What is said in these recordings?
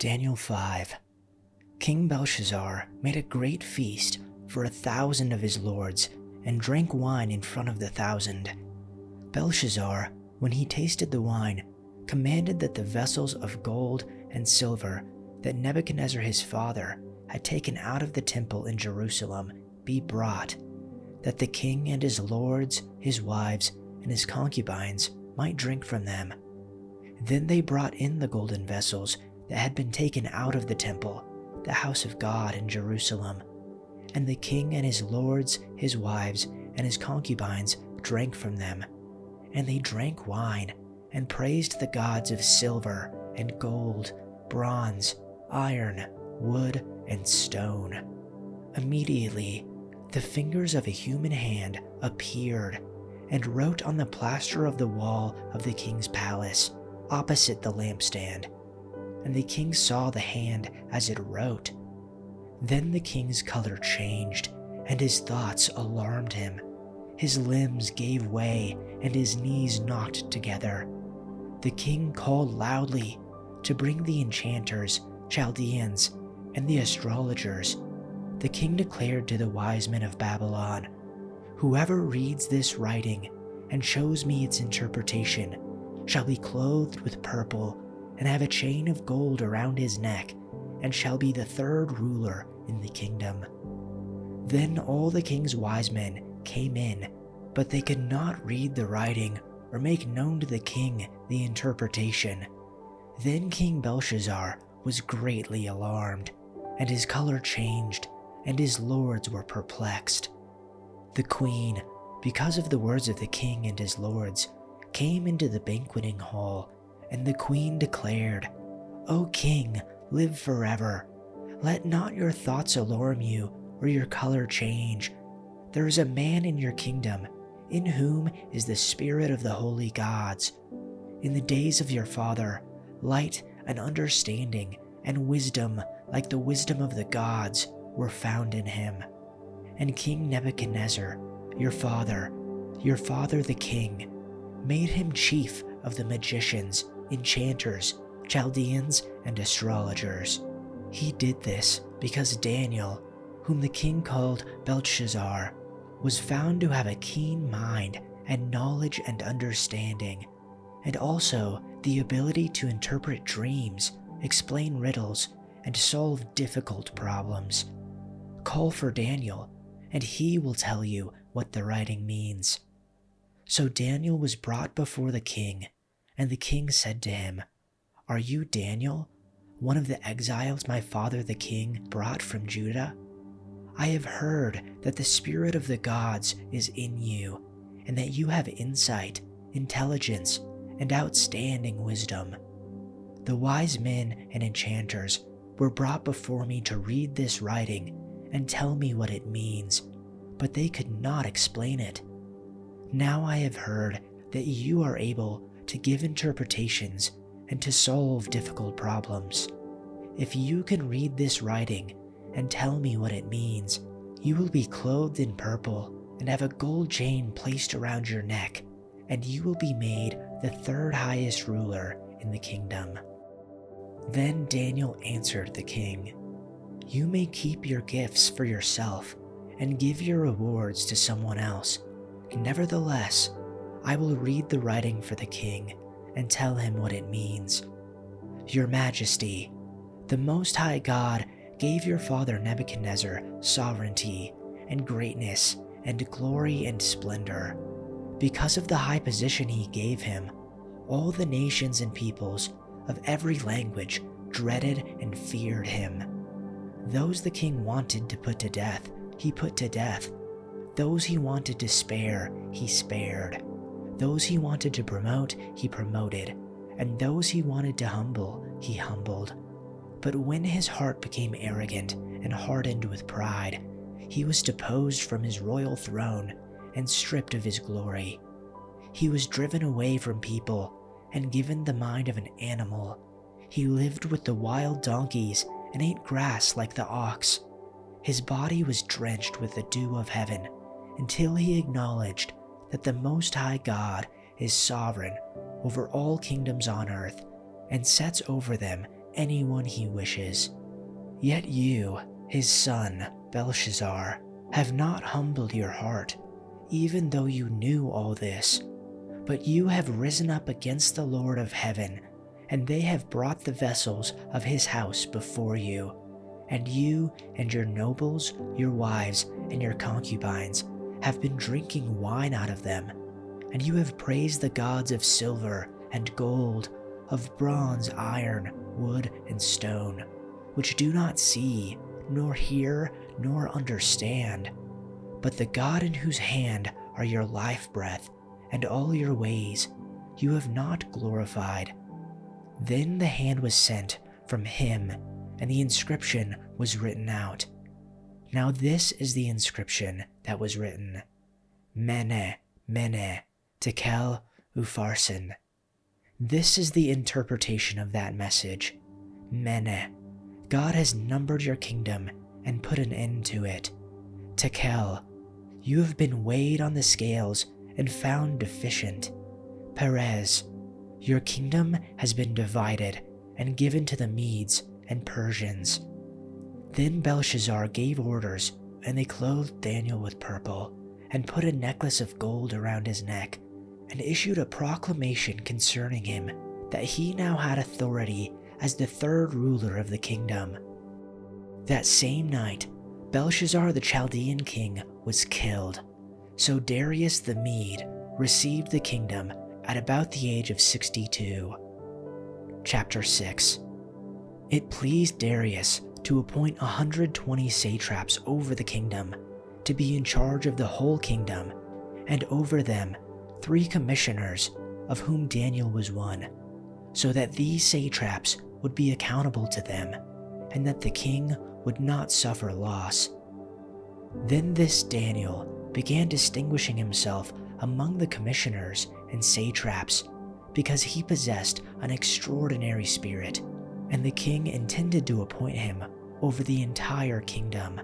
Daniel 5. King Belshazzar made a great feast for 1,000 of his lords and drank wine in front of the 1,000. Belshazzar, when he tasted the wine, commanded that the vessels of gold and silver that Nebuchadnezzar his father had taken out of the temple in Jerusalem be brought, that the king and his lords, his wives, and his concubines might drink from them. Then they brought in the golden vessels that had been taken out of the temple, the house of God in Jerusalem. And the king and his lords, his wives, and his concubines drank from them. And they drank wine, and praised the gods of silver and gold, bronze, iron, wood, and stone. Immediately, the fingers of a human hand appeared and wrote on the plaster of the wall of the king's palace, opposite the lampstand. And the king saw the hand as it wrote. Then the king's color changed, and his thoughts alarmed him. His limbs gave way, and his knees knocked together. The king called loudly to bring the enchanters, Chaldeans, and the astrologers. The king declared to the wise men of Babylon, "Whoever reads this writing and shows me its interpretation shall be clothed with purple and have a chain of gold around his neck, and shall be the third ruler in the kingdom." Then all the king's wise men came in, but they could not read the writing or make known to the king the interpretation. Then King Belshazzar was greatly alarmed, and his color changed, and his lords were perplexed. The queen, because of the words of the king and his lords, came into the banqueting hall, and the queen declared, "O king, live forever. Let not your thoughts alarm you or your color change. There is a man in your kingdom in whom is the spirit of the holy gods. In the days of your father, light and understanding and wisdom like the wisdom of the gods were found in him. And King Nebuchadnezzar, your father the king, made him chief of the magicians, enchanters, Chaldeans, and astrologers. He did this because Daniel, whom the king called Belshazzar, was found to have a keen mind and knowledge and understanding, and also the ability to interpret dreams, explain riddles, and solve difficult problems. Call for Daniel, and he will tell you what the writing means." So Daniel was brought before the king, and the king said to him, "Are you Daniel, one of the exiles my father the king brought from Judah? I have heard that the spirit of the gods is in you, and that you have insight, intelligence, and outstanding wisdom. The wise men and enchanters were brought before me to read this writing and tell me what it means, but they could not explain it. Now I have heard that you are able to give interpretations and to solve difficult problems. If you can read this writing and tell me what it means, you will be clothed in purple and have a gold chain placed around your neck, and you will be made the third highest ruler in the kingdom." Then Daniel answered the king, "You may keep your gifts for yourself and give your rewards to someone else. Nevertheless, I will read the writing for the king and tell him what it means. Your Majesty, the Most High God gave your father Nebuchadnezzar sovereignty and greatness and glory and splendor. Because of the high position he gave him, all the nations and peoples of every language dreaded and feared him. Those the king wanted to put to death, he put to death. Those he wanted to spare, he spared. Those he wanted to promote, he promoted. And those he wanted to humble, he humbled. But when his heart became arrogant and hardened with pride, he was deposed from his royal throne and stripped of his glory. He was driven away from people and given the mind of an animal. He lived with the wild donkeys and ate grass like the ox. His body was drenched with the dew of heaven until he acknowledged that the Most High God is sovereign over all kingdoms on earth and sets over them anyone he wishes. Yet you, his son, Belshazzar, have not humbled your heart, even though you knew all this. But you have risen up against the Lord of heaven, and they have brought the vessels of his house before you. And you and your nobles, your wives, and your concubines have been drinking wine out of them. And you have praised the gods of silver and gold, of bronze, iron, wood, and stone, which do not see, nor hear, nor understand. But the God in whose hand are your life breath, and all your ways, you have not glorified. Then the hand was sent from him, and the inscription was written out. Now this is the inscription that was written: Mene, Mene, Tekel, Upharsin. This is the interpretation of that message. Mene, God has numbered your kingdom and put an end to it. Tekel, you have been weighed on the scales and found deficient. Perez, your kingdom has been divided and given to the Medes and Persians. Then Belshazzar gave orders, and they clothed Daniel with purple, and put a necklace of gold around his neck, and issued a proclamation concerning him, that he now had authority as the third ruler of the kingdom. That same night, Belshazzar the Chaldean king was killed. So Darius the Mede received the kingdom at about the age of 62. Chapter 6. It pleased Darius to appoint 120 satraps over the kingdom, to be in charge of the whole kingdom, and over them 3 commissioners, of whom Daniel was one, so that these satraps would be accountable to them, and that the king would not suffer loss. Then this Daniel began distinguishing himself among the commissioners and satraps, because he possessed an extraordinary spirit, and the king intended to appoint him over the entire kingdom.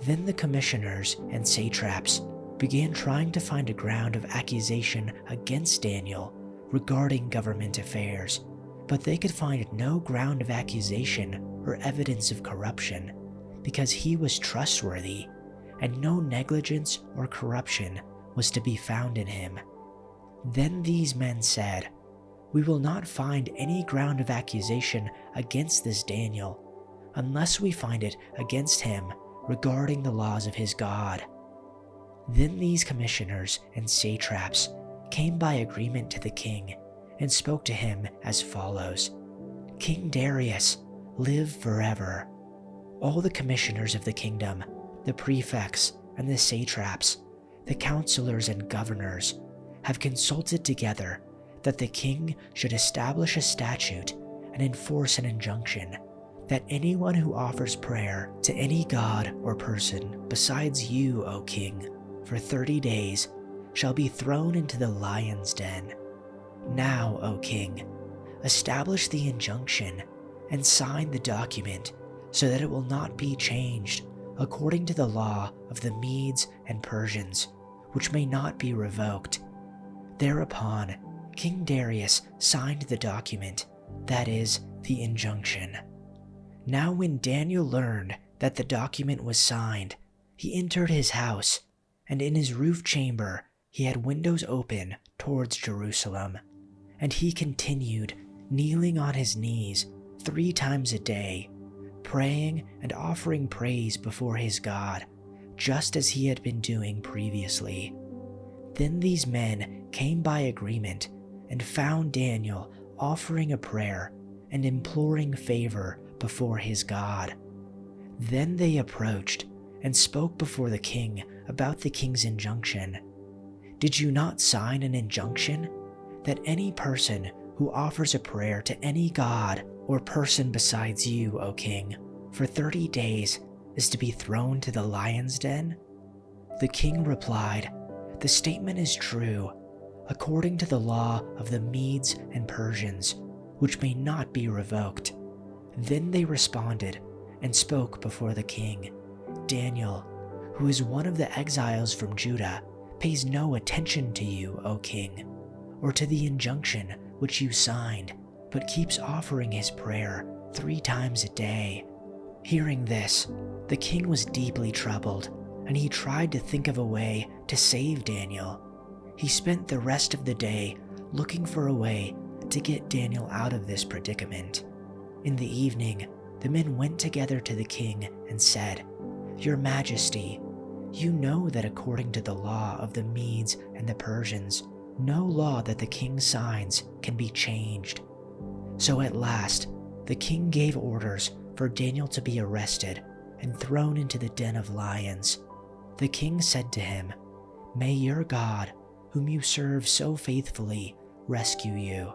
Then the commissioners and satraps began trying to find a ground of accusation against Daniel regarding government affairs, but they could find no ground of accusation or evidence of corruption, because he was trustworthy, and no negligence or corruption was to be found in him. Then these men said, "We will not find any ground of accusation against this Daniel, unless we find it against him regarding the laws of his God." Then these commissioners and satraps came by agreement to the king and spoke to him as follows: "King Darius, live forever. All the commissioners of the kingdom, the prefects and the satraps, the counselors and governors, have consulted together that the king should establish a statute and enforce an injunction that anyone who offers prayer to any god or person besides you, O king, for 30 days shall be thrown into the lion's den. Now, O king, establish the injunction and sign the document so that it will not be changed according to the law of the Medes and Persians, which may not be revoked." Thereupon, King Darius signed the document, that is, the injunction. Now when Daniel learned that the document was signed, he entered his house, and in his roof chamber he had windows open towards Jerusalem, and he continued kneeling on his knees 3 times a day, praying and offering praise before his God, just as he had been doing previously. Then these men came by agreement and found Daniel offering a prayer and imploring favor before his God. Then they approached and spoke before the king about the king's injunction. "Did you not sign an injunction that any person who offers a prayer to any god or person besides you, O king, for 30 days is to be thrown to the lion's den?" The king replied, "The statement is true, according to the law of the Medes and Persians, which may not be revoked." Then they responded and spoke before the king, "Daniel, who is one of the exiles from Judah, pays no attention to you, O king, or to the injunction which you signed, but keeps offering his prayer 3 times a day. Hearing this, the king was deeply troubled, and he tried to think of a way to save Daniel. He spent the rest of the day looking for a way to get Daniel out of this predicament. In the evening, the men went together to the king and said, "Your Majesty, you know that according to the law of the Medes and the Persians, no law that the king signs can be changed." So at last, the king gave orders for Daniel to be arrested and thrown into the den of lions. The king said to him, "May your God, whom you serve so faithfully, rescue you."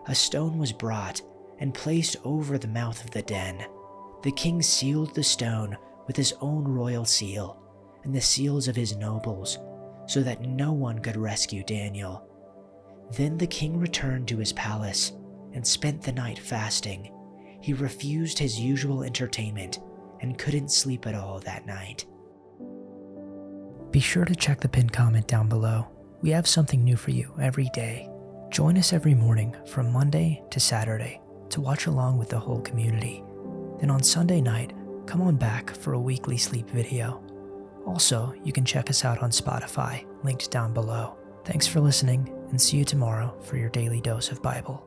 A stone was brought and placed over the mouth of the den. The king sealed the stone with his own royal seal and the seals of his nobles, so that no one could rescue Daniel. Then the king returned to his palace and spent the night fasting. He refused his usual entertainment and couldn't sleep at all that night. Be sure to check the pinned comment down below. We have something new for you every day. Join us every morning from Monday to Saturday to watch along with the whole community. Then on Sunday night, come on back for a weekly sleep video. Also, you can check us out on Spotify, linked down below. Thanks for listening, and see you tomorrow for your daily dose of Bible.